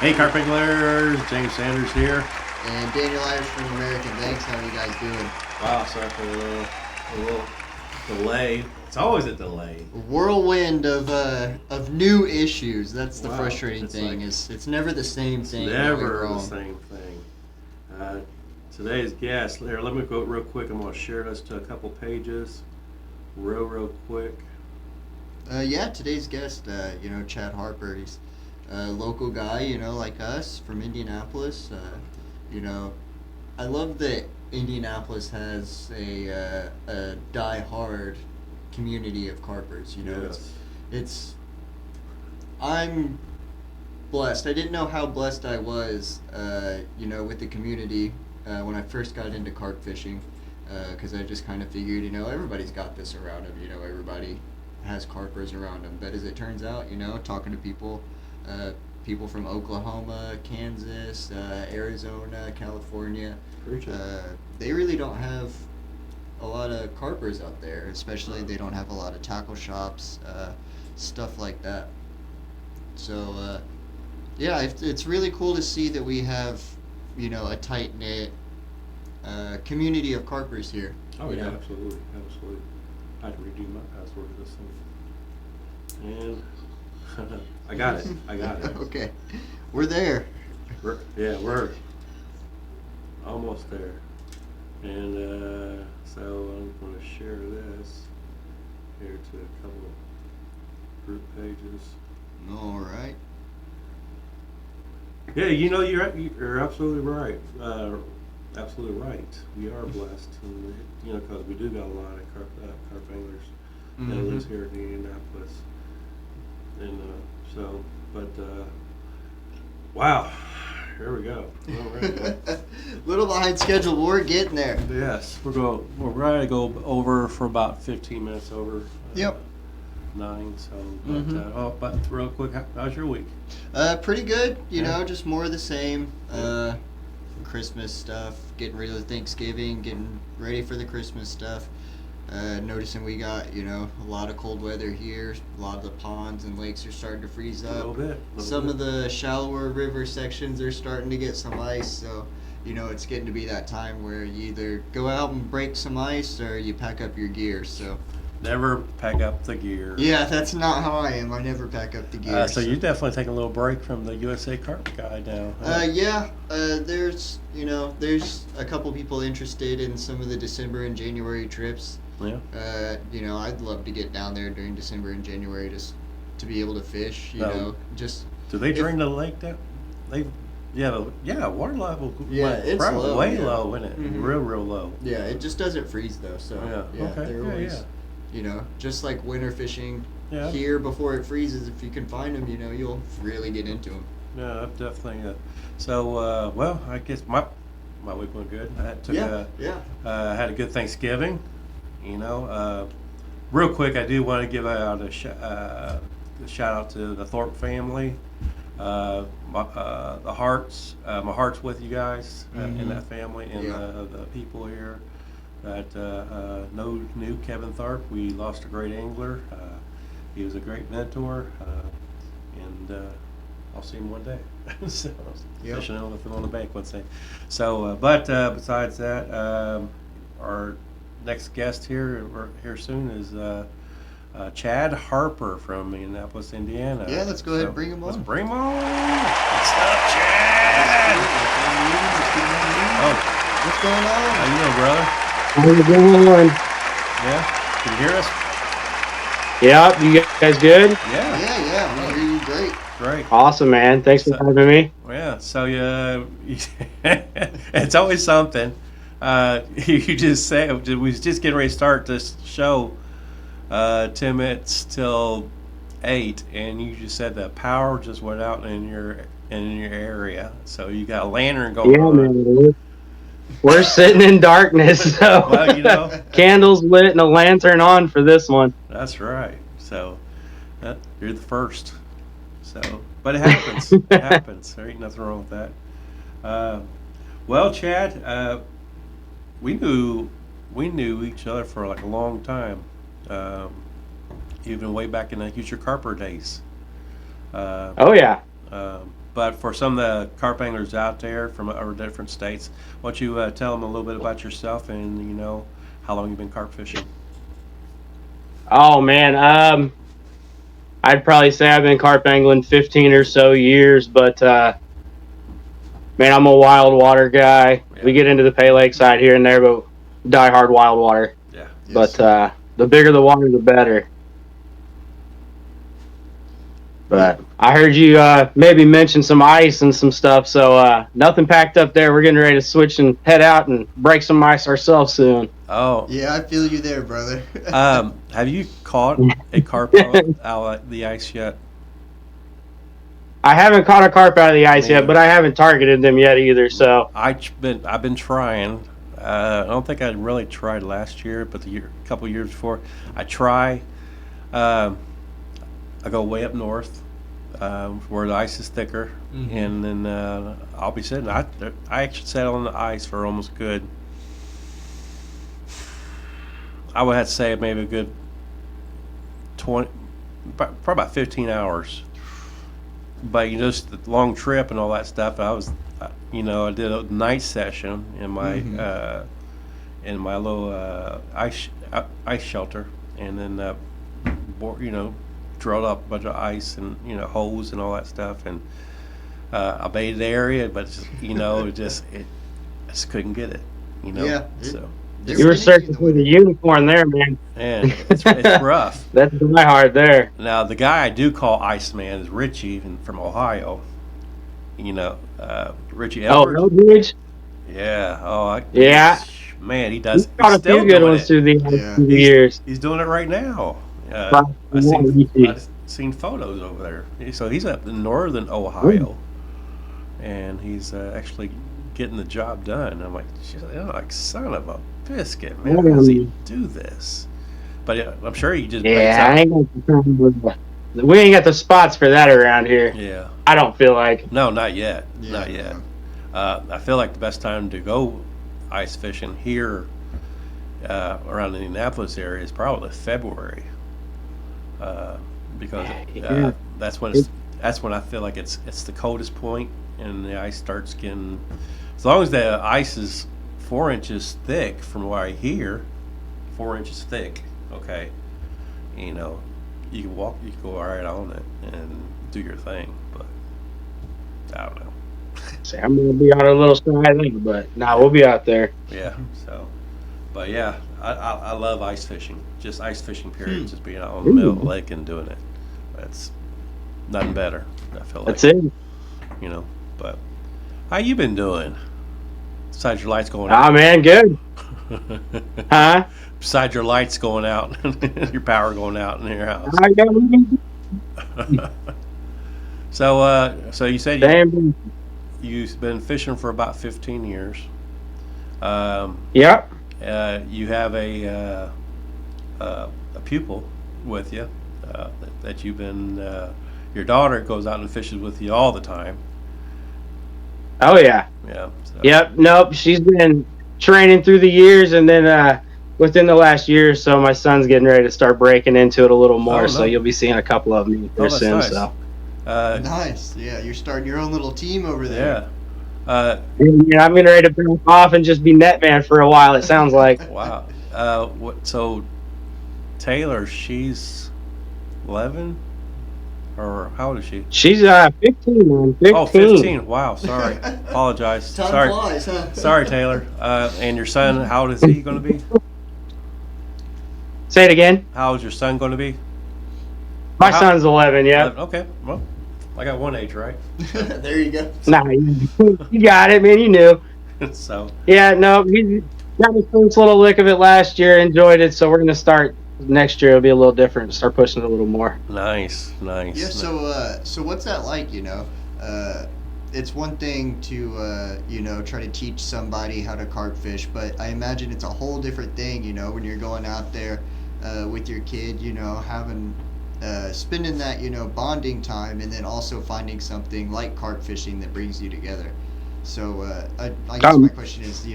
Hey, Carpers, James Sanders here. And Daniel Irish from American Banx. How are you guys doing? Wow, sorry for a little delay. It's always a delay. A whirlwind of new issues. That's the Wow, frustrating it's thing. like- It's never the same thing. Never going the wrong. same thing. Today's guest, here, let me go real quick. I'm going to share this to a couple pages real quick. Today's guest, Chad Harper. He's a local guy, like us from Indianapolis. I love that Indianapolis has a die-hard community of Carpers. Yes. I'm blessed. I didn't know how blessed I was, with the community when I first got into carp fishing, because I just kind of figured, everybody's got this around them. Everybody has carpers around them. But as it turns out, talking to people from Oklahoma, Kansas, Arizona, California, they really don't have a lot of carpers out there. Especially they don't have a lot of tackle shops, stuff like that. So it's really cool to see that we have a tight knit community of carpers here. Oh, yeah, absolutely. I had to redeem my password to this thing. And I got it. Okay, we're there. We're almost there. And so I'm going to share this here to a couple of group pages. All right. Yeah, you're absolutely right. Absolutely right. We are blessed, and because we do got a lot of carp anglers that lives here in Indianapolis, and wow, here we go. All right. Little behind schedule, but we're getting there. Yes, we're going to go over for about 15 minutes over. Yep. 9. So, but real quick, how's your week? Pretty good. Just more of the same. Christmas stuff, getting ready for Thanksgiving, getting ready for the Christmas stuff. Noticing we got, a lot of cold weather here. A lot of the ponds and lakes are starting to freeze up. A little bit. Some of the shallower river sections are starting to get some ice. So, it's getting to be that time where you either go out and break some ice or you pack up your gear. So. Never pack up the gear. Yeah, that's not how I am. I never pack up the gear. So you definitely take a little break from the USA Carp guy now. There's a couple people interested in some of the December and January trips. Yeah. I'd love to get down there during December and January just to be able to fish. Just. Do they drain the lake down? Water level. It's probably low, way low, isn't it? Mm-hmm. Real low. Yeah, it just doesn't freeze though. So they're always. Just like winter fishing here before it freezes, if you can find them, you'll really get into them. Yeah, definitely. I guess my week went good. I had a good Thanksgiving. Real quick, I do want to give out a shout out to the Thorpe family. The hearts, my heart's with you guys in that family and the people here. That knew Kevin Tharp. We lost a great angler. He was a great mentor, and I'll see him one day. So, fishing on the bank one day. So, besides that, our next guest here soon is Chad Harper from Indianapolis, Indiana. Yeah, let's go ahead and bring him on. Let's bring him on. What's up, Chad? What's going on? How you doing, brother? How's it going? Yeah, can you hear us? Yeah, you guys good? Yeah. We hear you great. Great. Awesome, man. Thanks for having me. Yeah, so it's always something. You just say, we was just getting ready to start this show 10 minutes till 8, and you just said that power just went out in your area. So you got a lantern going on. Man. We're sitting in darkness, so well, candles lit and a lantern on for this one. That's right. So you're the first. So, but it happens. It happens. There ain't nothing wrong with that. Well, Chad, we knew each other for like a long time, even way back in the Hoosier Carper days. Oh yeah. But for some of the carp anglers out there from or different states, why don't you tell them a little bit about yourself and how long you've been carp fishing? Oh man, I'd probably say I've been carp angling 15 or so years, but man, I'm a wild water guy. Yeah. We get into the Pay Lake side here and there, but die hard wild water. Yeah. Yes, But the bigger the water, the better. But I heard you maybe mention some ice and some stuff, so nothing packed up there. We're getting ready to switch and head out and break some ice ourselves soon. Oh. Yeah, I feel you there, brother. Have you caught a carp out of the ice yet? I haven't caught a carp out of the ice Me yet, but I haven't targeted them yet either. So I've been trying. I don't think I really tried last year, but a couple years before, I try. I go way up north, where the ice is thicker, and then I'll be sitting. I actually sat on the ice for almost good. I would have to say maybe a good 20, probably about 15 hours. But just the long trip and all that stuff. I did a night session in my little ice shelter, and then drilled up a bunch of ice and holes and all that stuff, and I baited the area, but I just couldn't get it. Yeah. So you were searching for the unicorn there, man. and it's rough. That's my heart there. Now the guy I do call Iceman is Richie from Ohio. Richie Oh, Edwards. no bridge. Yeah. Oh, Yeah. Man, he does. He's got a few good ones through the years. He's doing it right now. Right. I've seen photos over there. So he's up in northern Ohio, and he's actually getting the job done. I'm like, son of a biscuit, man. How does he do this? But I'm sure he just we ain't got the spots for that around here. Yeah. I don't feel like. No, not yet. Yeah. Not yet. I feel like the best time to go ice fishing here around the Indianapolis area is probably February, because that's when I feel like it's the coldest point, and the ice starts getting. As long as the ice is 4 inches thick, from what I hear, 4 inches thick. Okay, you can walk, you can go right on it and do your thing, but I don't know. Say, I'm gonna be on a little side thing, but we'll be out there. Yeah. So, but yeah, I love ice fishing. Just ice fishing, period. Just being out on the middle of the lake and doing it. That's nothing better. I feel like That's it. But how you been doing? Besides your lights going out. Ah, man, good. Huh? Besides your lights going out, your power going out in your house. So you said you've been fishing for about 15 years. Yep. You have a pupil with you that you've been. Your daughter goes out and fishes with you all the time. Oh yeah. Yeah. So. Yep. Nope. She's been training through the years, and then within the last year or so, my son's getting ready to start breaking into it a little more. Oh, So nice. you'll be seeing a couple of them here soon. Nice. So. Nice. Yeah, you're starting your own little team over there. Yeah. Yeah, I'm getting ready to back off and just be netman for a while. It sounds like. Wow. So Taylor, she's 11, or how old is she? She's 15, man. 15. Oh, 15. Wow. Sorry. Apologize. Time Sorry. flies, huh? Sorry, Taylor. And your son, how old is he going to be? Say it again. How old is your son going to be? My son's 11. Yeah. Okay. Well, I got one age, right? There you go. Nah, you got it, man. You knew. So. Yeah, no, he got his first little lick of it last year. Enjoyed it, so we're gonna start next year. It'll be a little different. Start pushing it a little more. Nice. Yeah. So what's that like? It's one thing to try to teach somebody how to carp fish, but I imagine it's a whole different thing. When you're going out there with your kid. Having spending that bonding time, and then also finding something like carp fishing that brings you together. So I guess my question is,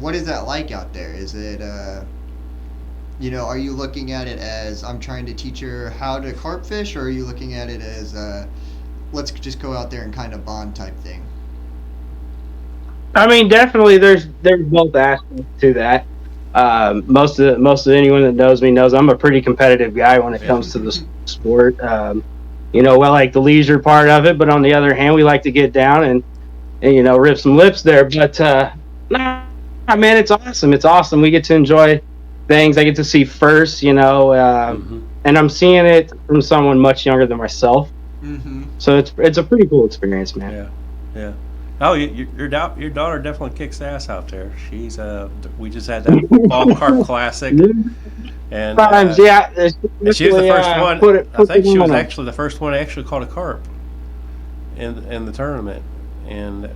what is that like out there? Is it are you looking at it as I'm trying to teach her how to carp fish, or are you looking at it as let's just go out there and kind of bond type thing? I mean, definitely, there's both aspects to that. Most of anyone that knows me knows I'm a pretty competitive guy when it comes to the sport. Well, like the leisure part of it, but on the other hand, we like to get down and rip some lips there. But nah, man, it's awesome. It's awesome. We get to enjoy things. I get to see first, and I'm seeing it from someone much younger than myself. Mm-hmm. So it's a pretty cool experience, man. Yeah, yeah. Oh, your daughter definitely kicks ass out there. She's we just had that fall carp classic, and Sometimes, yeah. and she was the first one. I think she was on. actually the first one to actually caught a carp in the tournament, and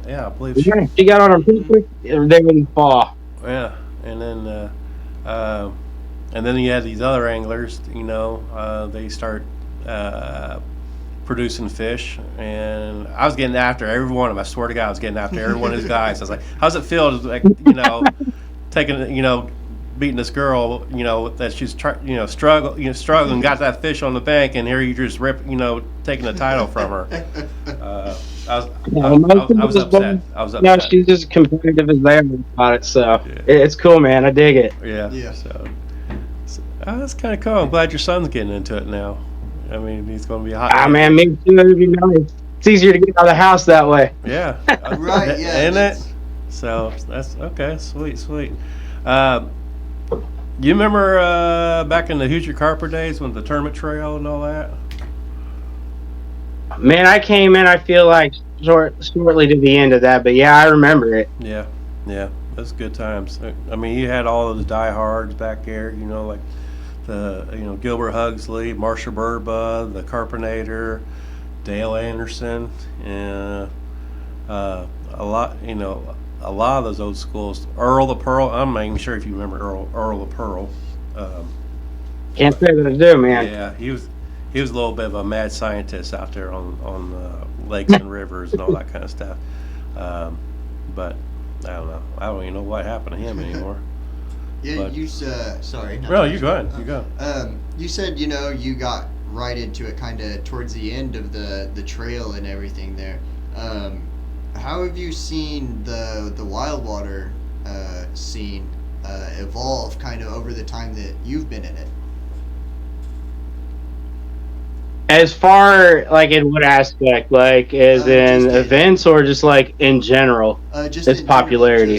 yeah, I believe she. Yeah, she got on her feet. They wouldn't fall. Yeah, and then you had these other anglers. They start producing fish, and I was getting after every one of them. I swear to God, I was getting after every one of these guys. I was like, "How's it feel to taking beating this girl? That she's struggling, got that fish on the bank, and here you just taking the title from her." I was upset. No, she's just competitive as they are about it. So it's cool, man. I dig it. Yeah. So that's kind of cool. I'm glad your son's getting into it now. I mean, he's going to be hot. Man, me too. It's easier to get out of the house that way. Yeah. Right. Yeah. Isn't it? So that's okay. Sweet. You remember back in the Hoosier Carper days when the tournament trail and all that? Man, I came in, I feel like, shortly to the end of that, but yeah, I remember it. Yeah, that's good times. I mean, you had all of the diehards back there, like the, Gilbert Hugsley, Marcia Burba, the Carpinator, Dale Anderson, and a lot of those old schools. Earl the Pearl, I'm not even sure if you remember Earl the Pearl. Can't say that I do, man. Yeah, he was a little bit of a mad scientist out there on lakes and rivers and all that kind of stuff. But I don't know. I don't even know what happened to him anymore. Yeah, but, sorry. No, you go ahead. You go. You said you got right into it kind of towards the end of the trail and everything there. How have you seen the wild water scene evolve kind of over the time that you've been in it? As far, like, in what aspect? Like, as in events or just, like, in general? Just its popularity.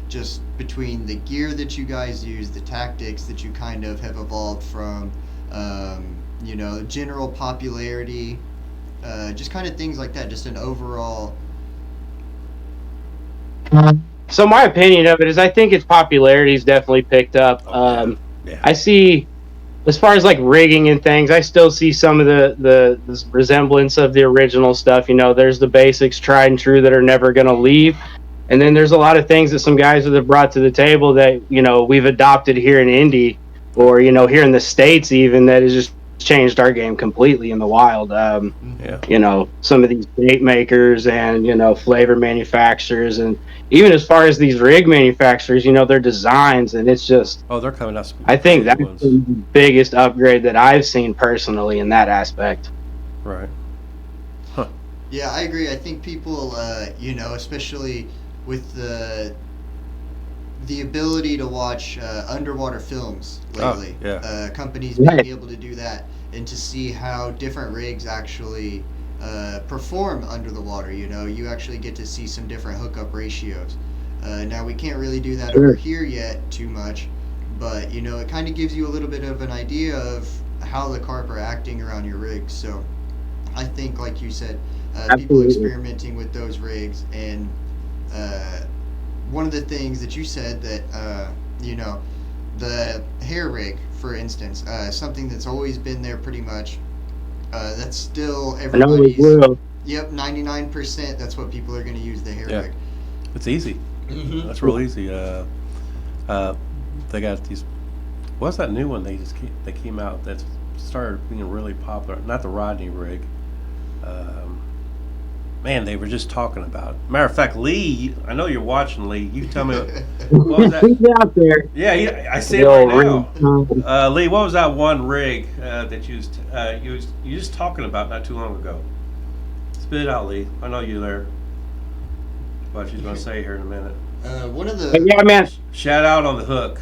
Just between the gear that you guys use, the tactics that you kind of have evolved from, general popularity, just kind of things like that, just an overall... So my opinion of it is I think its popularity's definitely picked up. Yeah. I see, as far as like rigging and things, I still see some of the resemblance of the original stuff. There's the basics, tried and true, that are never going to leave. And then there's a lot of things that some guys have brought to the table that, we've adopted here in Indy or, here in the States even, that has just changed our game completely in the wild. Some of these bait makers and, flavor manufacturers, and even as far as these rig manufacturers, their designs, and it's just... Oh, they're coming out. I think that's the biggest upgrade that I've seen personally in that aspect. Right. Yeah, I agree. I think people, especially with the ability to watch underwater films lately, companies being able to do that and to see how different rigs actually perform under the water. You actually get to see some different hookup ratios. Now, we can't really do that over here yet too much, but it kind of gives you a little bit of an idea of how the carp are acting around your rig. So I think, like you said, people experimenting with those rigs, and one of the things that you said that the hair rig, for instance, something that's always been there pretty much, that's still everybody's... Yep, 99%, that's what people are going to use, the hair rig. It's easy. Mm-hmm. That's real easy. They got these... What's that new one they came out that started being really popular? Not the Rodney rig. Man, they were just talking about it. Matter of fact, Lee, I know you're watching, Lee. You tell me, what was that? He's out there. Yeah, I see it right now. Lee, what was that one rig that you was just talking about not too long ago? spit it out, Lee. I know you're there. What she's gonna say here in a minute. One of But the yeah, man. Shout out on the hook.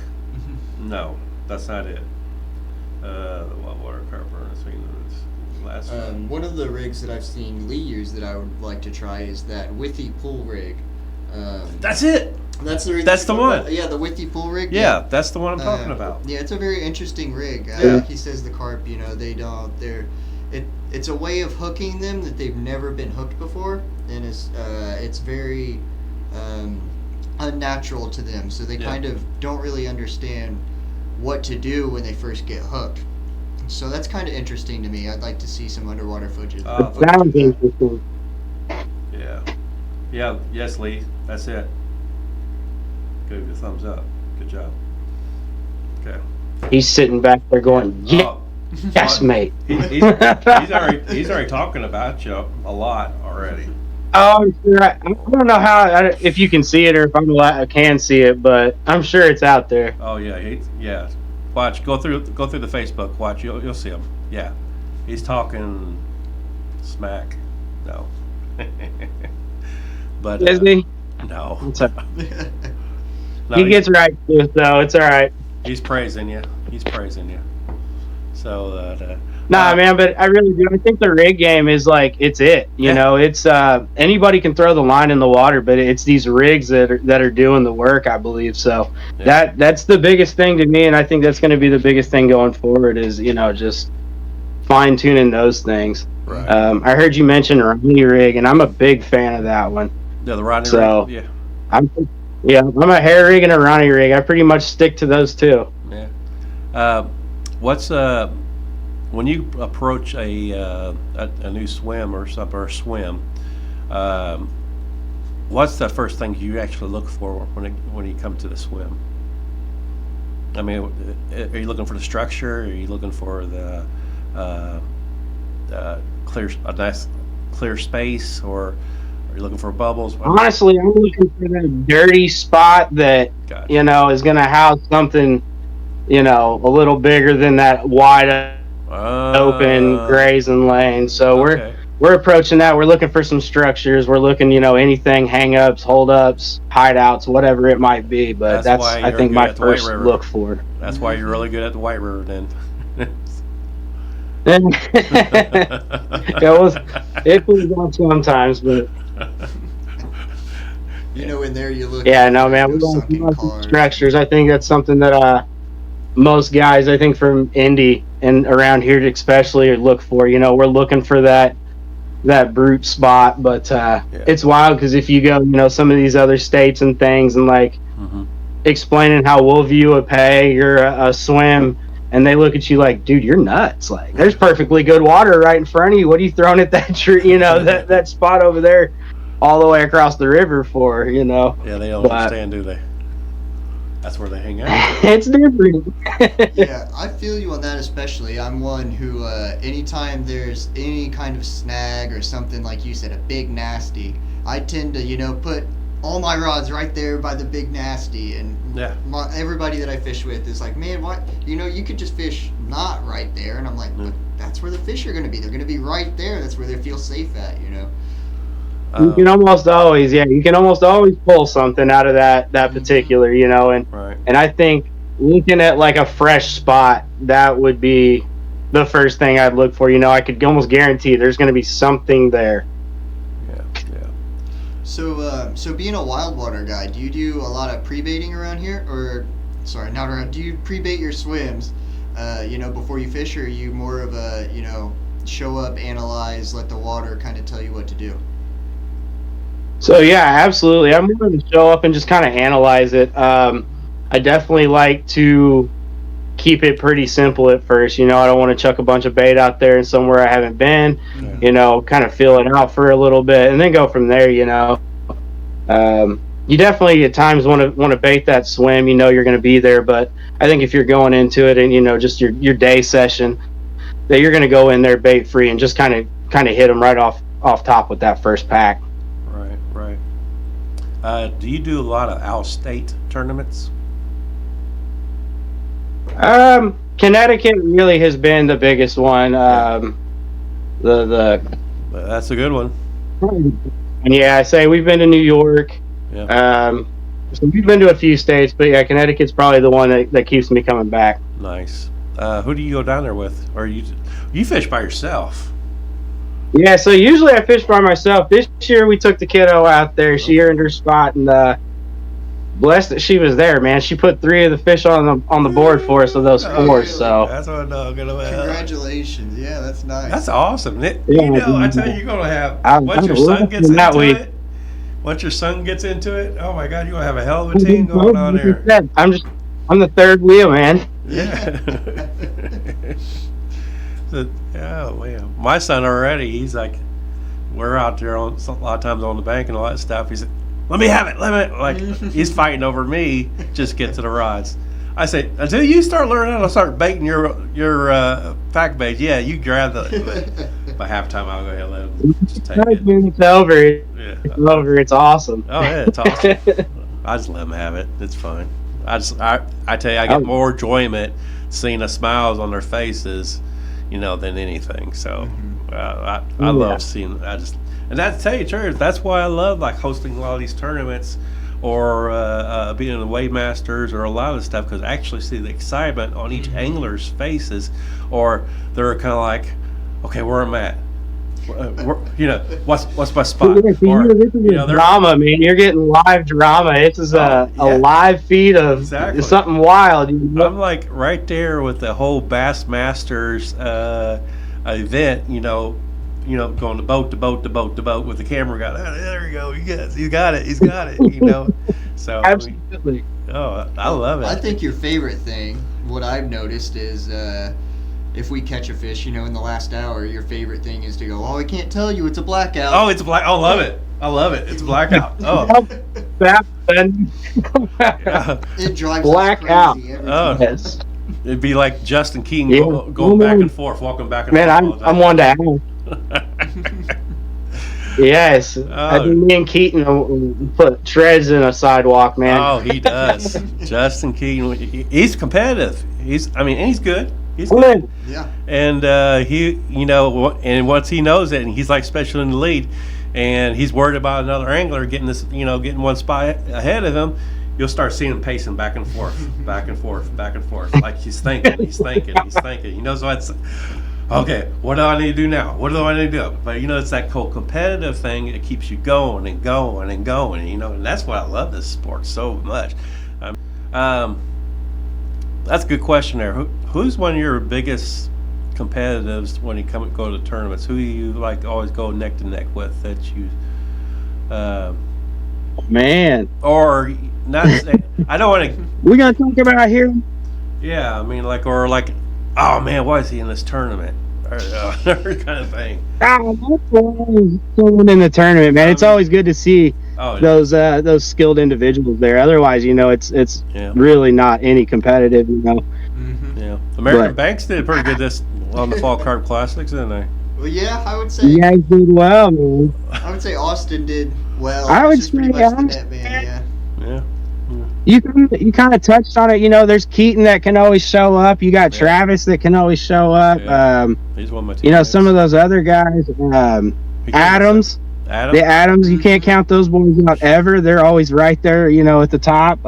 No, that's not it. The water carper. That's last one. one of the rigs that I've seen Lee use that I would like to try is that Withy pull rig. That's it. That's the rig. That's the one. Yeah, the Withy pull rig. Yeah, that's the one I'm talking about. Yeah, it's a very interesting rig. Yeah. He says the carp, they don't. It's a way of hooking them that they've never been hooked before, and it's very unnatural to them. So they kind of don't really understand what to do when they first get hooked. So that's kind of interesting to me. I'd like to see some underwater footage. Sounds interesting. Yeah. Yeah. Yes, Lee. That's it. Give you a thumbs up. Good job. Okay. He's sitting back there going, "Yeah, Oh, yes, mate." he's already talking about you a lot already. Oh, I'm sure. I don't know if you can see it or if I can see it, but I'm sure it's out there. Oh yeah, yeah. Watch. Go through the Facebook. Watch. You'll see him. Yeah. He's talking smack. No. But Is he? no. It's a- No, he gets right to it, though. It's all right. He's praising you. He's praising you. So Nah, man, but I really do. I think the rig game is like it's it. You Yeah. know, it's anybody can throw the line in the water, but it's these rigs that are doing the work. I believe so. Yeah. That's the biggest thing to me, and I think that's going to be the biggest thing going forward. Is just fine tuning those things. Right. I heard you mention Ronnie rig, and I'm a big fan of that one. Yeah, the Rodney So- rig. I'm a hair rig and a Ronnie rig. I pretty much stick to those two. Yeah. What's when you approach a new swim or something or swim? What's the first thing you actually look for when you come to the swim? I mean, are you looking for the structure? Are you looking for the a nice clear space, or are you looking for bubbles? Honestly, I'm looking for that dirty spot that Gotcha. is going to house something, a little bigger than that wide open grazing lane. So okay. we're approaching that. We're looking for some structures. We're looking, anything, hang-ups, hold-ups, hideouts, whatever it might be. But That's that's why I you're think good my at the White first River. look for it. That's why you're really good at the White River then. It was on sometimes, but in there you look. yeah, no, man, we want some structures. I think that's something that most guys, I think from Indy and around here especially, look for. We're looking for that brute spot, but it's wild because if you go, some of these other states and things, and like explaining how we'll view a pay or a swim, and they look at you like, dude, you're nuts. Like, there's perfectly good water right in front of you. What are you throwing at that tree? That spot over there, all the way across the river for? Yeah, they don't understand, do they? That's where they hang out. It's different. Yeah, I feel you on that especially. I'm one who, anytime there's any kind of snag or something, like you said, a big nasty, I tend to, put all my rods right there by the big nasty. And Yeah. everybody that I fish with is like, man, what? You could just fish not right there. And I'm like, but that's where the fish are going to be. They're going to be right there. That's where they feel safe at, You can almost always, pull something out of that particular, and Right. and I think looking at like a fresh spot, that would be the first thing I'd look for. I could almost guarantee there's going to be something there. Yeah. So being a wild water guy, do you do a lot of pre-baiting around here? Or, sorry, not around, do you pre-bait your swims, before you fish, or are you more of a, show up, analyze, let the water kind of tell you what to do? So yeah, absolutely. I'm going to show up and just kind of analyze it. I definitely like to keep it pretty simple at first. I don't want to chuck a bunch of bait out there and somewhere I haven't been. Kind of feel it out for a little bit and then go from there. You definitely at times want to bait that swim. You're going to be there, but I think if you're going into it and just your day session, that you're going to go in there bait free and just kind of hit them right off top with that first pack. Right. Do you do a lot of out-state tournaments? Connecticut really has been the biggest one. The That's a good one. And yeah, I say we've been to New York. Yeah. So we've been to a few states, but yeah, Connecticut's probably the one that keeps me coming back. Nice. Who do you go down there with, or you fish by yourself? Yeah, so usually I fish by myself. This year we took the kiddo out there. She earned her spot, and blessed that she was there, man. She put 3 of the fish on the board for us of those 4. really? So That's what I'm talking about. Congratulations. Yeah, that's nice. That's awesome. Yeah, I tell you, you're gonna have I'm once your son looking gets that into week. it. Once your son gets into it, oh my God, you're gonna have a hell of a team going on there. I'm the third wheel, man. Yeah. Oh man, my son already. He's like, we're out there a lot of times on the bank and all that stuff. He's like, let me have it, like he's fighting over me. Just get to the rods. I say, until you start learning how to start baiting your fact bait, yeah, you grab the. By halftime, I'll go ahead and let him just take it. It's over. Yeah. It's over. It's awesome. Oh yeah, it's awesome. I just let them have it. It's fine. I tell you, I get more enjoyment seeing the smiles on their faces, than anything. So I love seeing. And that, to tell you the truth, that's why I love like hosting a lot of these tournaments, or being in the Wave Masters, or a lot of stuff, because I actually see the excitement on each angler's faces, or they're kind of like, okay, where am I at? What's my spot? Or, drama, man. You're getting live drama. It's a live feed of something wild. I'm like right there with the whole Bass Masters event. Going to boat to boat to boat to boat with the camera guy. Oh, there you go. He's got it. So absolutely. I love it. I think your favorite thing, what I've noticed, is if we catch a fish, in the last hour, your favorite thing is to go, oh, I can't tell you, it's a blackout. Oh, it's black. I love it. It's a blackout. Oh. It drives blackout. us crazy every Oh. time. Yes. It'd be like Justin Keaton going back and forth, walking back and Man, forth. I'm one to ask. Yes. I think me and Keaton will put treads in a sidewalk, man. Oh, he does. Justin Keaton, he's competitive. He's good. He's good. Yeah. And and once he knows it, and he's like special in the lead, and he's worried about another angler getting one spot ahead of him, you'll start seeing him pacing back and forth, back and forth, back and forth, like he's thinking. He knows what's. Okay, what do I need to do now? What do I need to do? But it's that whole competitive thing that keeps you going and going and going. And that's why I love this sport so much. That's a good question there. Who's one of your biggest competitives when you go to tournaments? Who you like always go neck to neck with that you? Man. Or not? I don't want to. We gonna talk about here. Yeah, oh man, why is he in this tournament? Or kind of thing. Someone in the tournament, man. It's always good to see those skilled individuals there. Otherwise, it's really not any competitive. Yeah, American Banx did pretty good this on the Fall Carp Classics, didn't they? Well, yeah, I would say. You guys did well, man. I would say Austin did well. I would It's just pretty say much the Austin- net man, Yeah. You kind of touched on it. There's Keaton that can always show up. You got Travis that can always show up. Yeah. He's one of my teammates. Some of those other guys. Adams. The Adams, you can't count those boys out ever. They're always right there, at the top.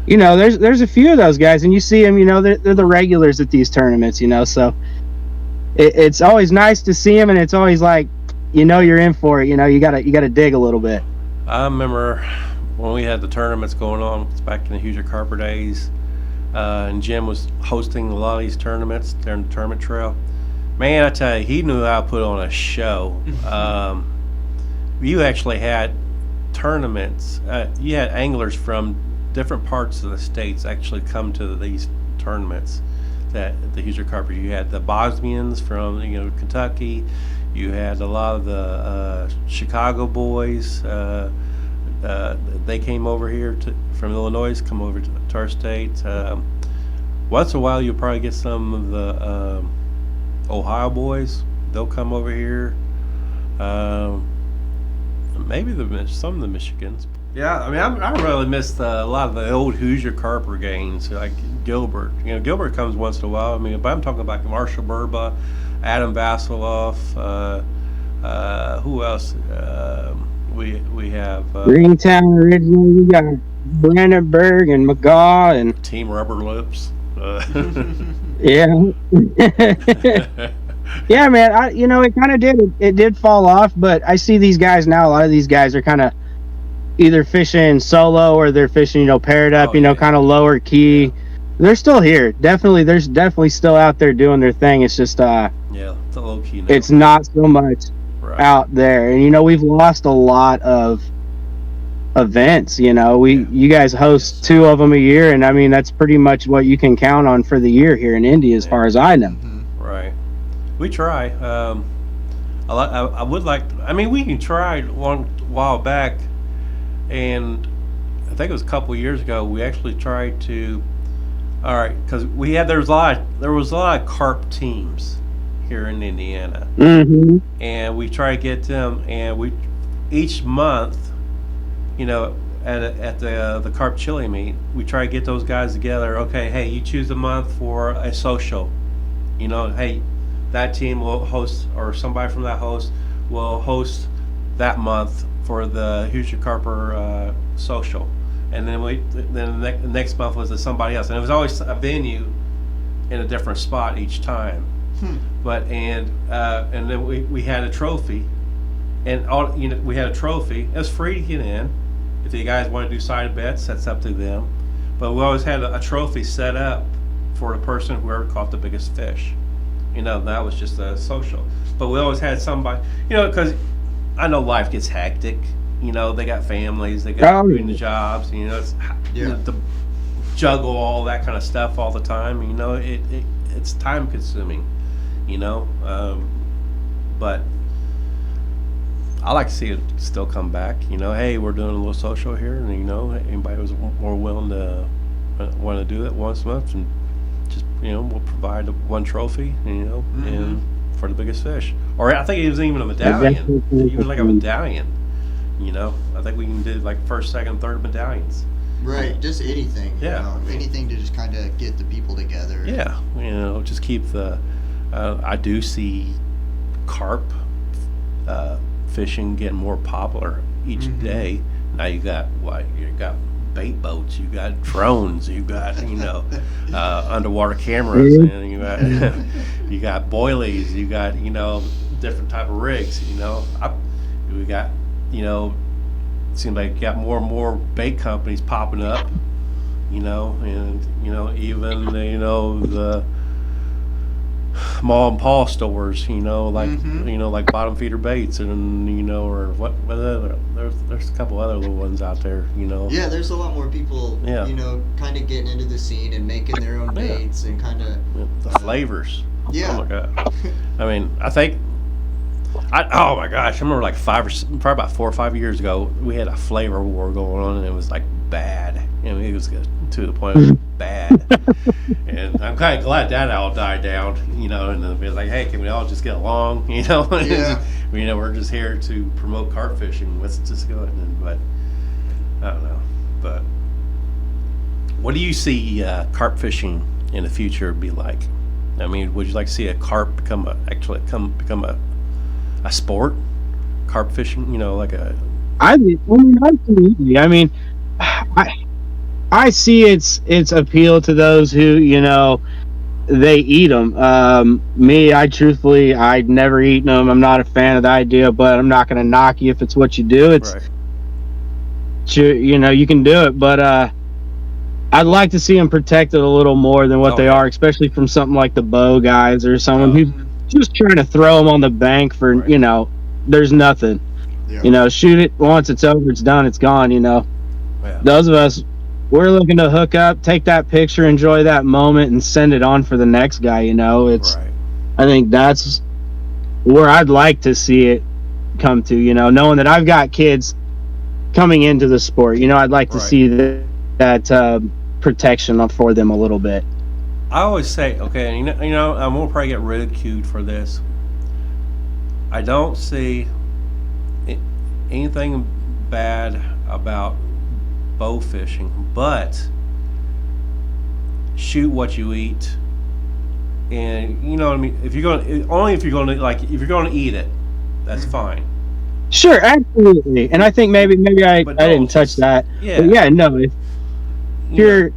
There's a few of those guys, and you see them. They're the regulars at these tournaments. So it's always nice to see them, and it's always like, you're in for it. You gotta dig a little bit. I remember when we had the tournaments going on, it's back in the Hoosier Carper days, and Jim was hosting a lot of these tournaments during the tournament trail. Man, I tell you, he knew how to put on a show. You actually had tournaments. You had anglers from different parts of the states actually come to these tournaments. That the Hoosier Carpers. You had the Bosnians from Kentucky. You had a lot of the Chicago boys. They came over here from Illinois, come over to our state. Once in a while, you'll probably get some of the Ohio boys. They'll come over here. Maybe some of the Michigans. Yeah, I really missed a lot of the old Hoosier Carper games, like Gilbert. Gilbert comes once in a while. But I'm talking about Marshall Burba, Adam Vasiloff, Who else? We have Greentown originally, we got Brandenburg and McGaw and Team Rubber Lips. yeah. Yeah, man. It kind of did fall off, but I see these guys now. A lot of these guys are kind of either fishing solo or they're fishing, paired up, Oh, yeah. kind of lower key. Yeah. They're still here. There's definitely still out there doing their thing. It's just Yeah, it's a low key now. it's not so much right. out there. And we've lost a lot of events. You guys host 2 of them a year, and I mean that's pretty much what you can count on for the year here in Indy, as far as I know. Right. We try. I would like. I mean, we can try one while back, and I think it was a couple years ago. We actually tried to. All right, because there was a lot of carp teams here in Indiana, Mm-hmm. and we try to get them, and we each month, at the carp chili meet, we try to get those guys together. Okay, hey, you choose a month for a social. Hey, that team will host, or somebody from that host will host that month for the Hoosier Carper social, and then the next month was somebody else, and it was always a venue in a different spot each time. But and then we had a trophy, and we had a trophy. It was free to get in. If the guys want to do side bets, that's up to them. But we always had a trophy set up for the person whoever caught the biggest fish. That was just a social. But we always had somebody, because I know life gets hectic. They got families, they got doing the jobs. To juggle all that kind of stuff all the time. It's time consuming. But I like to see it still come back. Hey, we're doing a little social here, and anybody who's more willing to want to do it once a month, and just we'll provide one trophy, and for the biggest fish. Or I think it was even a medallion, even like a medallion. I think we can do like first, second, third medallions. Right, just anything. Yeah. Anything to just kind of get the people together. Yeah, just keep the. I do see carp fishing getting more popular each day. Now you got bait boats, you got drones, you got underwater cameras, and you got boilies, you got different type of rigs. We got it seems like you got more and more bait companies popping up, and even the Ma and Pa stores, like Bottom Feeder Baits, and or what other, there's a couple other little ones out there, Yeah, there's a lot more people, kind of getting into the scene and making their own baits and kind of the flavors. Yeah. Oh my god. I mean, I think. Oh my gosh! I remember like probably about 4 or 5 years ago, we had a flavor war going on, and it was like bad. It was to the point it was bad. And I'm kind of glad that all died down. And it was like, hey, can we all just get along? Yeah. We're just here to promote carp fishing. Let's just go ahead. But I don't know. But what do you see carp fishing in the future be like? I mean, would you like to see a carp become a sport, carp fishing? Like a. Absolutely. I mean, I see its appeal to those who they eat them. Me, I'd never eaten them. I'm not a fan of the idea, but I'm not going to knock you if it's what you do. It's right. You can do it, but I'd like to see them protected a little more than what they are, especially from something like the bow guys or someone who's just trying to throw them on the bank for there's nothing. Yeah. Shoot it once, it's over, it's done, it's gone. Yeah. Those of us, we're looking to hook up, take that picture, enjoy that moment, and send it on for the next guy. It's. Right. I think that's where I'd like to see it come to. Knowing that I've got kids coming into the sport. I'd like to see that protection for them a little bit. I always say, okay, I'm gonna probably get ridiculed for this. I don't see anything bad about bow fishing, but shoot what you eat, and what I mean. If you're gonna eat it, that's fine. Sure, absolutely. And I think maybe I But didn't don't touch just- that. yeah. But yeah, no, if You know,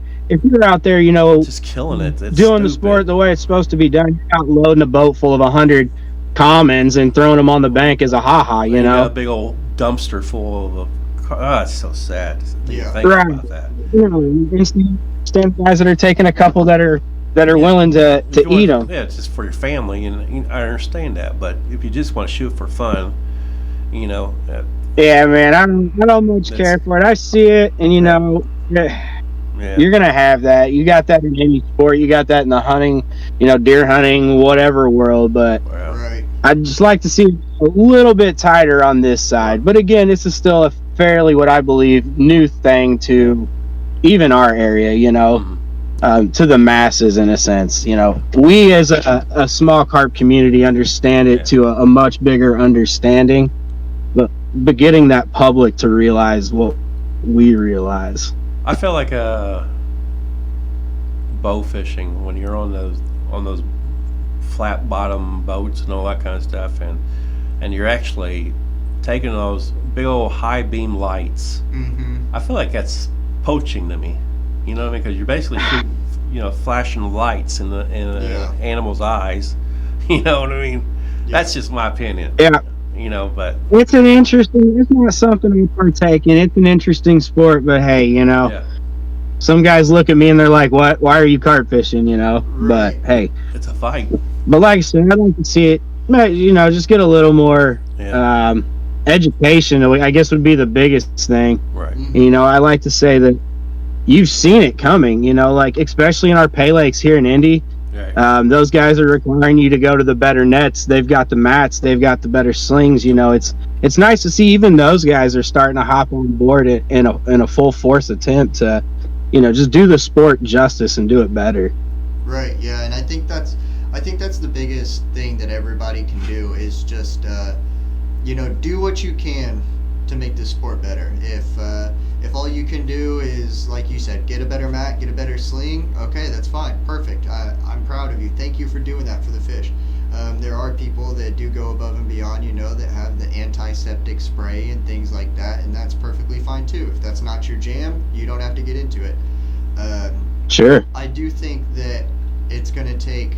you're out there, you know, just killing it. It's doing the stupid. sport the way it's supposed to be done, you're not loading a boat full of 100 commons and throwing them on the bank as a ha-ha, you got a know. big old dumpster full of. It's so sad to Yeah. think Right. about that. You know, instead guys that are taking a couple that are Yeah. willing to If you eat want- them. Yeah, it's just for your family, and I understand that. But if you just want to shoot for fun, you know, Yeah, man, I don't much That's- care for it. I see it, and you Yeah. know, yeah, you're gonna have that. You got that in any sport. You got that in the hunting, you know, deer hunting, whatever world. But well, Right. I'd just like to see it a little bit tighter on this side. But again, this is still a fairly, what I believe, new thing to even our area. You know, to the masses in a sense. You know, we as a small carp community understand it Yeah. to a much bigger understanding. But getting that public to realize what we realize. I feel like bow fishing when you're on those flat bottom boats and all that kind of stuff, and you're actually taking those big old high beam lights. Mm-hmm. I feel like that's poaching to me. You know what I mean? Because you're basically shooting, you know, flashing lights in the Yeah. animal's eyes. You know what I mean? Yeah. That's just my opinion. Yeah. You know, but It's not something we partake in. It's an interesting sport, but hey, you know, yeah, some guys look at me and they're like, "What? Why are you carp fishing?" You know, but Right. hey, it's a fight. but like I said, I'd like to see it. You know, just get a little more Yeah, education. I guess would be the biggest thing. right. Mm-hmm. You know, I like to say that you've seen it coming. You know, like especially in our pay lakes here in Indy. Right. Those guys are requiring you to go to the better nets. They've got the mats. They've got the better slings. You know, it's nice to see even those guys are starting to hop on board in a full force attempt to, you know, just do the sport justice and do it better. Right. Yeah, and I think that's the biggest thing that everybody can do is just you know, do what you can to make this sport better. If all you can do is, like you said, get a better mat, get a better sling, okay, that's fine, perfect. I'm proud of you. Thank you for doing that for the fish. There are people that do go above and beyond, you know, that have the antiseptic spray and things like that, and that's perfectly fine too. If that's not your jam, you don't have to get into it. Sure. I do think that it's going to take,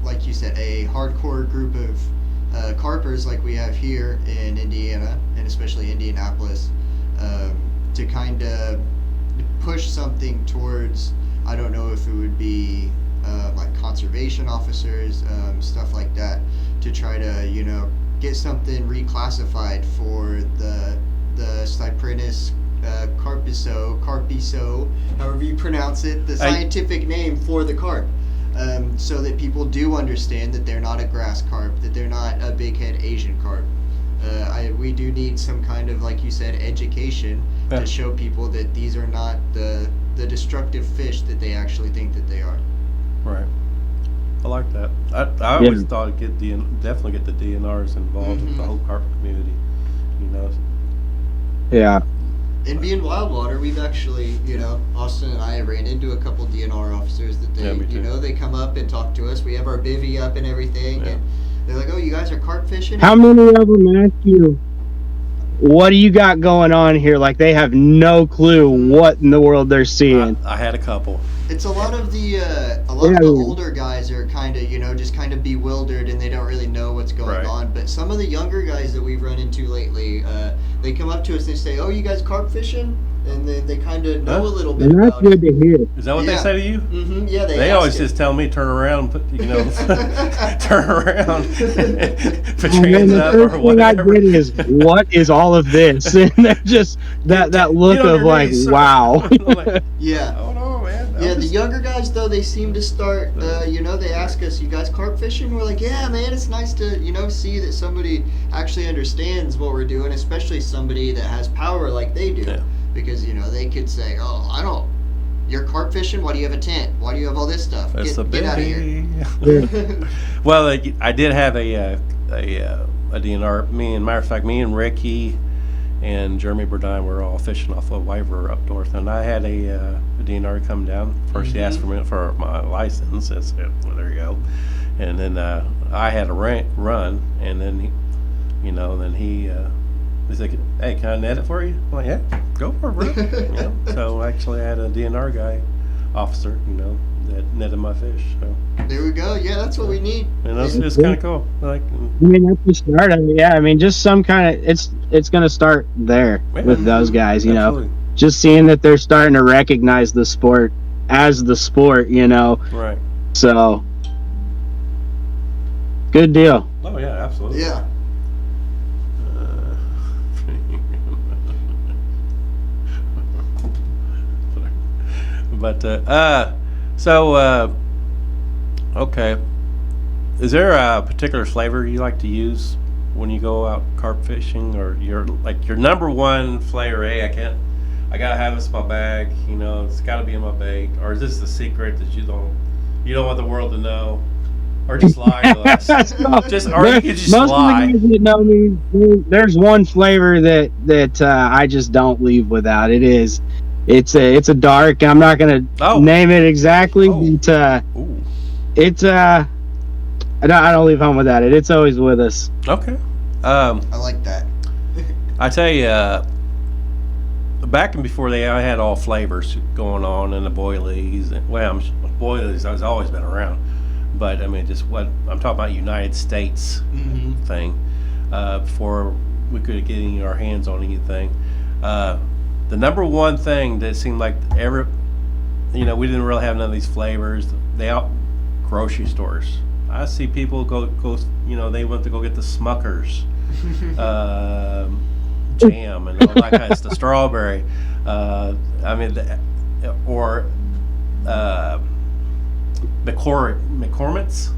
like you said, a hardcore group of carpers like we have here in Indiana, and especially Indianapolis, to kind of push something towards, I don't know if it would be like conservation officers, stuff like that, to try to, you know, get something reclassified for the Cyprinus carpiso, however you pronounce it, the scientific name for the carp, so that people do understand that they're not a grass carp, that they're not a big head Asian carp. We do need some kind of, like you said, education to show people that these are not the destructive fish that they actually think that they are. Right. I like that. I always thought it'd definitely get the DNRs involved with the whole carp community. You know. Yeah. And being Wildwater, we've actually, you know, Austin and I ran into a couple DNR officers that they, me too. you know, they come up and talk to us. We have our bivvy up and everything, and they're like, "Oh, you guys are carp fishing?" How many of them ask you, "What do you got going on here?" Like they have no clue what in the world they're seeing. I had a couple. It's a lot of the older guys are kind of, you know, just kind of bewildered and they don't really know what's going on. But some of the younger guys that we've run into lately, they come up to us and they say, "Oh, you guys carp fishing?" And then they kind of know a little bit And that's about it. good to hear. Is that what they say to you? Mm-hmm. Yeah, They ask always it. just tell me turn around, you know, turn around, put your And hands the up first or thing I whatever. get is, "What is all of this?" And they're just that look Get on of your like, knees, sir. "Wow." Like, Yeah. oh no, man. Yeah, the younger guys though, they seem to start. You know, they ask us, "You guys carp fishing?" We're like, "Yeah, man, it's nice to, you know, see that somebody actually understands what we're doing, especially somebody that has power like they do." Yeah. Because, you know, they could say, "Oh, I don't. You're carp fishing? Why do you have a tent? Why do you have all this stuff? That's a Get out of here." biggie. Well, I did have a DNR. Matter of fact, me and Ricky and Jeremy Burdine were all fishing off of Wyver up north, and I had a DNR come down. First, he asked for my license. I said, "Well, there you go." And then I had a run, and then he's like, "Hey, can I net it for you?" I'm like, "Yeah, go for it, bro." So actually, I had a DNR guy, officer, that netted my fish. So There we go. Yeah, that's what we need. and it's kind of cool. Like, I mean, that's the start of it. Yeah, I mean, just some kind of it's going to start there with those guys. absolutely. Just seeing that they're starting to recognize the sport as the sport. Right. So good deal. Oh yeah, absolutely. Yeah. But okay. Is there a particular flavor you like to use when you go out carp fishing, or your number one flavor? Hey, I gotta have this in my bag. It's got to be in my bait. Or is this the secret that you don't want the world to know? Or just lie to us. Or you could just Most lie. of the guys that know me, there's one flavor that I just don't leave without. It's a dark. I'm not gonna name it exactly, but I don't leave home without it. It's always with us. Okay. I like that. I tell you, back and before I had all flavors going on, and the boilies. Boilies has always been around, but I mean, just what I'm talking about, United States thing. Before we could get our hands on anything, the number one thing that seemed like we didn't really have none of these flavors. Grocery stores. I see people go. They went to go get the Smuckers. Jam and all that kind of stuff, strawberry. McCormick's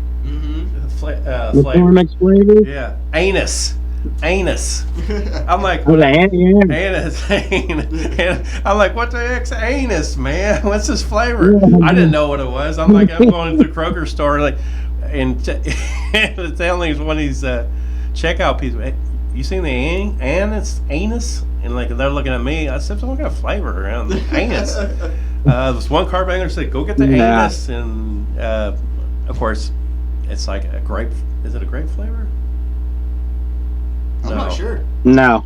flavor. McCormick's flavor. Yeah, anus. I'm like, Anus. I'm like, what the heck's anus, man? What's this flavor? I didn't know what it was. I'm like, I'm going to the Kroger store, and it's only one of these checkout people. Hey, you seen the anus? And they're looking at me. I said, "What kind of flavor around the anus?" This one carp angler said, "Go get the anus," and of course, it's like a grape. Is it a grape flavor? I'm not sure. No.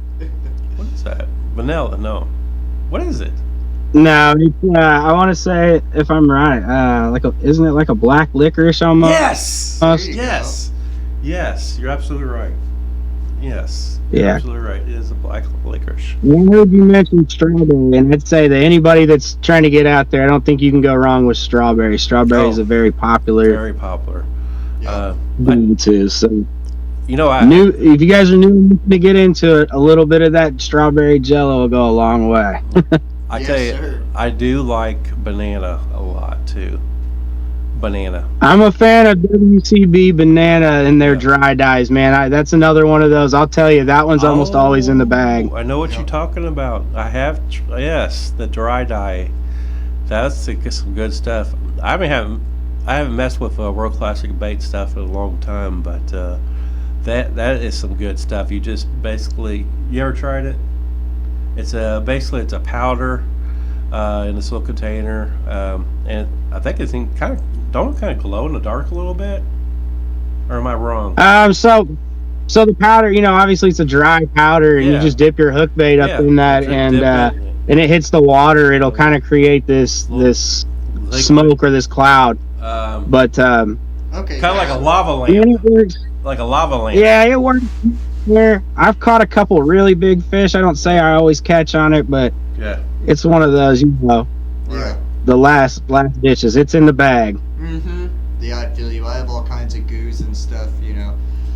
What is that? Vanilla? No. What is it? No, I want to say, if I'm right, isn't it like a black licorice almost? Yes. Yes. You're absolutely right. Yes. You're absolutely right. It is a black licorice. I heard you mention strawberry, and I'd say that anybody that's trying to get out there, I don't think you can go wrong with strawberry. Strawberry is a very popular. Very popular. Yeah. Too. So. If you guys are new to get into it, a little bit of that strawberry jello will go a long way. I tell you, I do like banana a lot too. Banana. I'm a fan of WCB banana and their dry dyes, man. That's another one of those. I'll tell you, that one's almost always in the bag. I know what you're talking about. I have, the dry dye. That's some good stuff. I haven't messed with World Classic bait stuff in a long time, but that is some good stuff. You just basically, you ever tried it? It's a powder in a little container, and I think it's kind of glow in the dark a little bit. Or am I wrong? So the powder, obviously it's a dry powder, and you just dip your hook bait up in that, and it hits the water. It'll kind of create this smoke or this cloud. Okay. Kind of like a lava lamp. And it works. Like a lava lamp. Yeah, it works. Where I've caught a couple really big fish. I don't say I always catch on it, but it's one of those, Yeah. the last ditches. It's in the bag. Yeah, I feel you. I have all kinds of goos and stuff,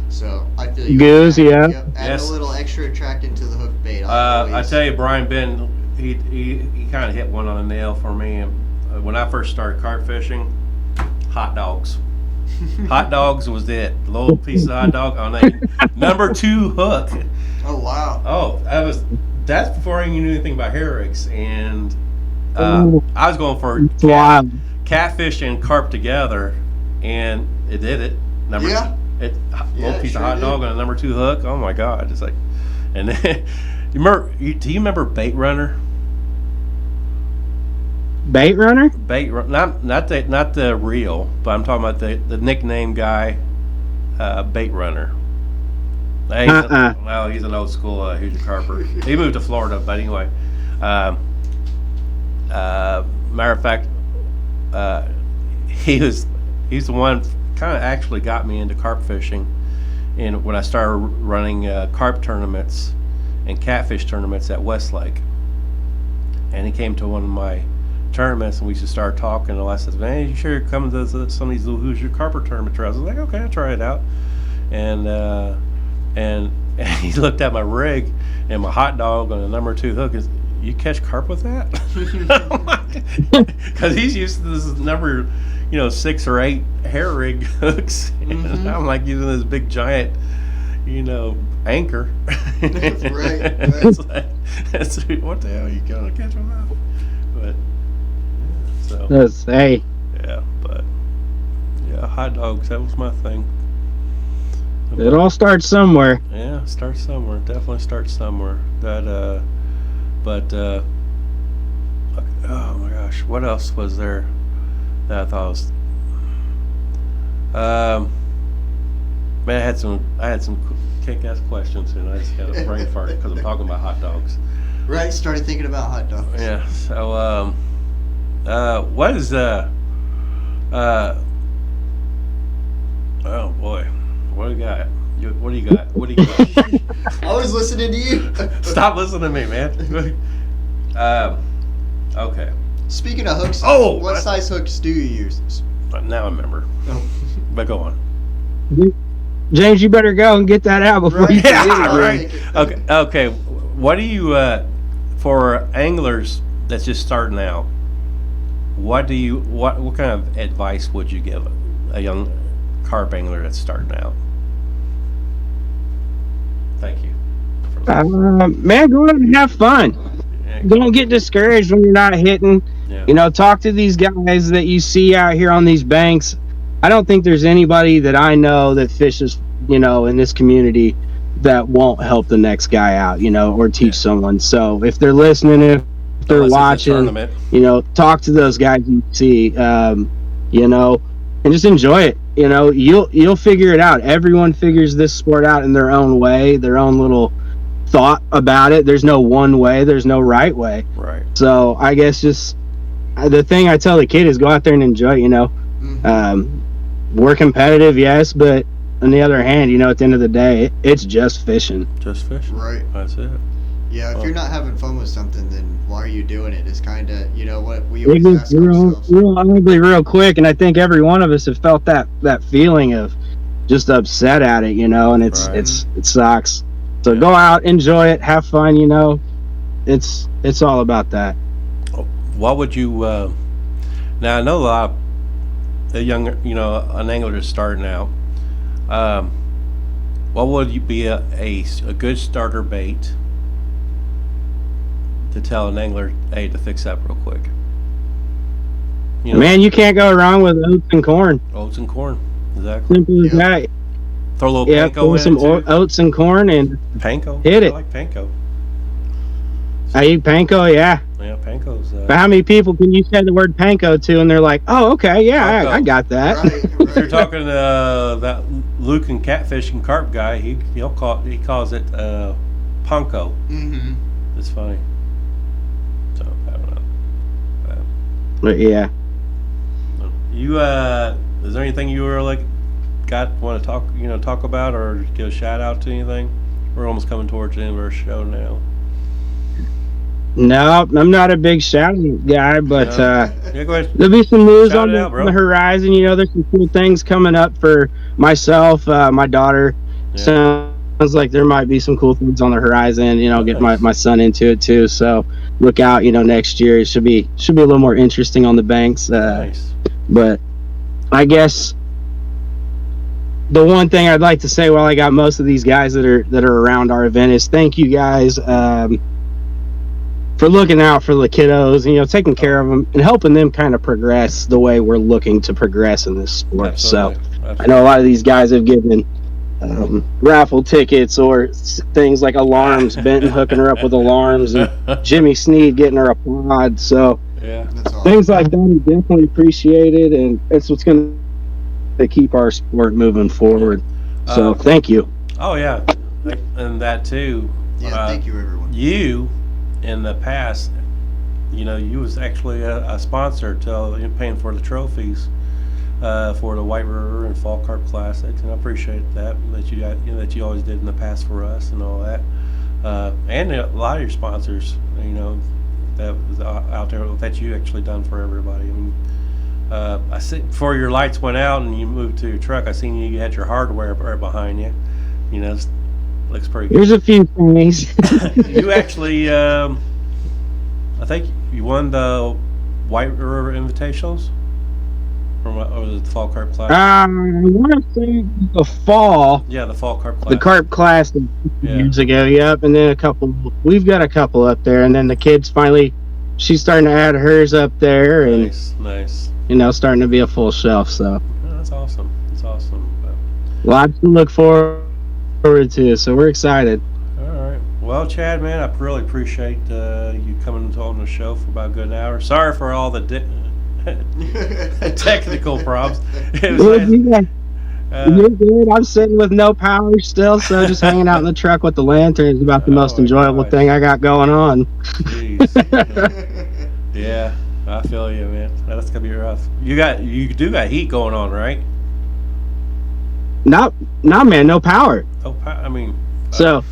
so I feel you. Goos, yeah. Yep, add a little extra attractant to the hook bait. I tell you, Brian Ben, he kind of hit one on the nail for me. When I first started carp fishing, hot dogs. Hot dogs was it. A little piece of hot dog on a number 2 hook. Oh wow. Oh, that's before I even knew anything about hair rigs, and I was going for catfish and carp together, and it did it. Little piece of hot dog on a number 2 hook. Oh my God! It's like, and then do you remember Bait Runner? Bait runner? Not the real, but I'm talking about the nickname guy, bait runner. No, he's an old school Hoosier Carper. He moved to Florida, but anyway. Matter of fact, he's the one kind of actually got me into carp fishing, and when I started running carp tournaments and catfish tournaments at Westlake, and he came to one of my tournaments, and we just started talking. And I said, "Man, you sure come to some of these little Hoosier Carper tournament trials?" I was like, "Okay, I'll try it out." And he looked at my rig and my hot dog on the number 2 hook. Is you catch carp with that? Because he's used to this number, 6 or 8 hair rig hooks, and I'm like using this big giant, anchor. Right. It's what the hell are you gonna catch with that? But so Hey. yeah, but yeah, hot dogs. That was my thing. It all starts somewhere. Yeah, start somewhere. Definitely start somewhere. Oh my gosh, what else was there that I thought was? Man, I had some kick-ass questions, and I just got a brain fart because I'm talking about hot dogs. Right, started thinking about hot dogs. Yeah. So, what is oh boy. What do you got? What do you got? What do you got? I was listening to you. Stop listening to me, man. Okay. Speaking of hooks, what size hooks do you use? Now I remember. Oh. But go on. James, you better go and get that out before you forget. Yeah, right. Okay. What do you for anglers that's just starting out? What kind of advice would you give a young carp angler that's starting out? Thank you. Man, go out and have fun. Yeah, Don't get discouraged when you're not hitting. yeah. Talk to these guys that you see out here on these banks. I don't think there's anybody that I know that fishes, in this community that won't help the next guy out, or teach someone. So if they're listening, if they're watching, talk to those guys you see, and just enjoy it. You'll figure it out. Everyone figures this sport out in their own way, their own little thought about it. There's no one way, there's no right way. Right. So I guess just the thing I tell the kid is go out there and enjoy it. We're competitive, yes, but on the other hand, at the end of the day, it's just fishing. Just fishing. Right. That's it. Yeah, if you're not having fun with something, then why are you doing it? It's kind of, what we It always gets ask ourselves. real ugly real quick, and I think every one of us have felt that feeling of just upset at it, and it sucks. So go out, enjoy it, have fun, it's all about that. What would you? Now I know a lot of the younger, an angler is starting out. What would be a good starter bait to tell an angler, hey, to fix that real quick? Man, you can't go wrong with oats and corn. Oats and corn, exactly. Simple as that. Throw a little panko throw in some it too. oats and corn and Panko. hit it. I like panko. I eat panko, yeah. Yeah, panko's. But how many people can you say the word panko to, and they're like, "Oh, okay, yeah, I got that." Right. If you're talking that Luke and catfish and carp guy, he calls it panko. Mm-hmm. It's funny. So I don't know. But yeah. You is there anything you were want to talk about or give a shout out to anything? We're almost coming towards the end of our show now. No, I'm not a big shouting guy, but Yeah, go ahead. there'll be some news Shout on it out, bro. the horizon. There's some cool things coming up for myself, my daughter. Yeah. Sounds like there might be some cool things on the horizon. Get my son into it too. So look out. Next year it should be a little more interesting on the banks. Nice. But I guess the one thing I'd like to say while I got most of these guys that are around our event is thank you guys for looking out for the kiddos, taking care of them and helping them kind of progress the way we're looking to progress in this sport. Absolutely. So I know a lot of these guys have given raffle tickets or things like alarms, Benton hooking her up with alarms, and Jimmy Sneed getting her a pod. So Yeah. That's awesome. Things like that are definitely appreciated, and it's what's going to keep our sport moving forward. So thank you. Oh yeah, and that too. Yeah, thank you, everyone. You, in the past, you was actually a sponsor to paying for the trophies for the White River and Fall Carp Classics, and I appreciate that you got, that you always did in the past for us and all that, and a lot of your sponsors, that was out there that you actually done for everybody. I mean, I see before your lights went out and you moved to your truck, I seen you had your hardware right behind you. It looks pretty good. Here's a few things. You actually, I think you won the White River Invitationals, or was it the Fall Carp Classic? I want to say the fall. Yeah, the Fall Carp Classic. The Carp Classic years ago, yep. And then we've got a couple up there. And then the kids finally, she's starting to add hers up there. And, Nice. Starting to be a full shelf. So That's awesome. That's awesome. lots to look forward to. So we're excited. All right. Well, Chad, man, I really appreciate you coming on the show for about a good hour. Sorry for all the technical problems. It was nice. You're good. I'm sitting with no power still, so just hanging out in the truck with the lantern is about the most enjoyable thing I got going on. Jeez. Yeah, I feel you, man. That's gonna be rough. You do got heat going on, right? No, man, no power. Oh, I mean. So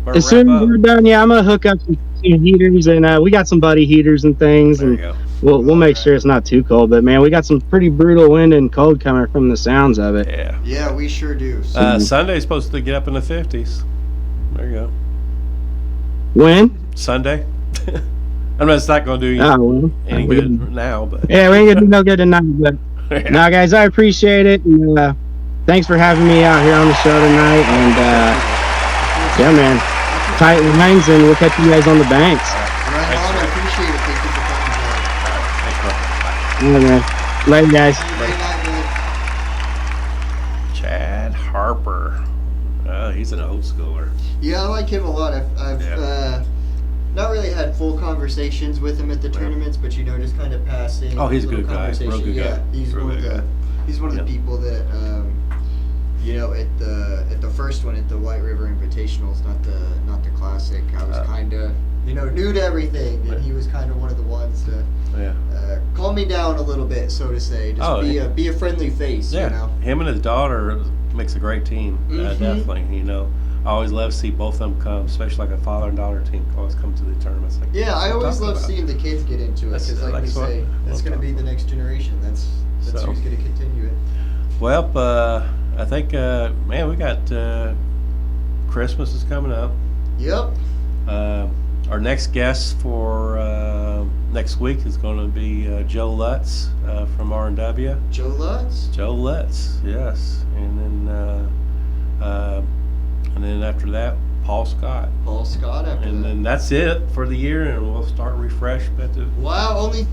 as soon as we're done, I'm gonna hook up some heaters, and we got some buddy heaters and things, There you and go. we'll make sure it's not too cold. But man, we got some pretty brutal wind and cold coming from the sounds of it. Yeah. Yeah, we sure do. Sunday's supposed to get up in the 50s. There you go. When? Sunday. I mean, it's not going to do any good now, but yeah, we ain't gonna do no good tonight. But now, guys, I appreciate it, and thanks for having me out here on the show tonight. And yeah, man, tight lines, and we'll catch you guys on the Banx. Right on, I appreciate it. Thank you for Thanks, bro. coming, Joe. Yeah, man. Later, guys. Great night, man. Chad Harper. He's an old schooler. Yeah, I like him a lot. I've not really had full conversations with him at the tournaments, but just kind of passing. Oh, he's a little good guy. Real good yeah, guy. he's Real one of good the guy. he's one of the people that at the first one at the White River Invitationals, not the classic. I was kind of new to everything, and he was kind of one of the ones to calm me down a little bit, so to say. Just be a friendly face. Yeah, him and his daughter makes a great team. Definitely, I always love to see both of them come, especially like a father and daughter team always come to the tournaments. Like, yeah, I always love seeing the kids get into it, because like we say, that's going to be the next generation. That's who's going to continue it. Well, I think, man, we got Christmas is coming up. Yep. Our next guest for next week is going to be Joe Lutz from R&W. Joe Lutz? Joe Lutz, yes. And then after that, Paul Scott. Paul Scott after and that. then that's it for the year, and we'll start refresh. Wow, only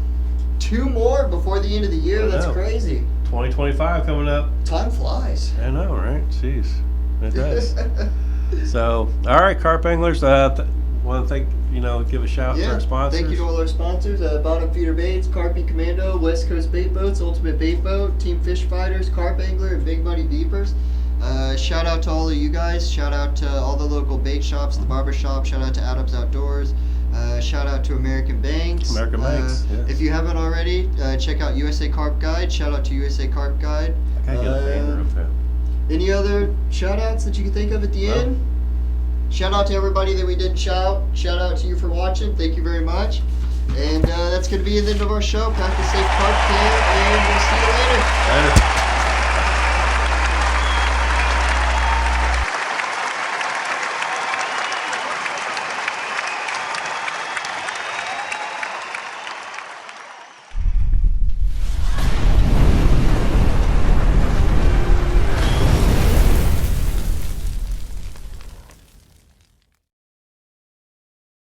2 more before the end of the year. That's crazy. 2025 coming up. Time flies. I know, right? Jeez, it does. So, all right, carp anglers. Want to give a shout out to our sponsors. Thank you to all our sponsors: Bottom Feeder Baits, Carpy Commando, West Coast Bait Boats, Ultimate Bait Boat, Team Fish Fighters, Carp Angler, and Big Money Beepers. Shout out to all of you guys. Shout out to all the local bait shops, the barber shop. Shout out to Adams Outdoors. Shout out to American Banx. American Banx, yes. If you haven't already, check out USA Carp Guide. Shout out to USA Carp Guide. I gotta get a banner of him. Any other shout outs that you can think of at the end? Shout out to everybody that we didn't shout. Shout out to you for watching. Thank you very much. And that's going to be the end of our show. Practice safe, carp care.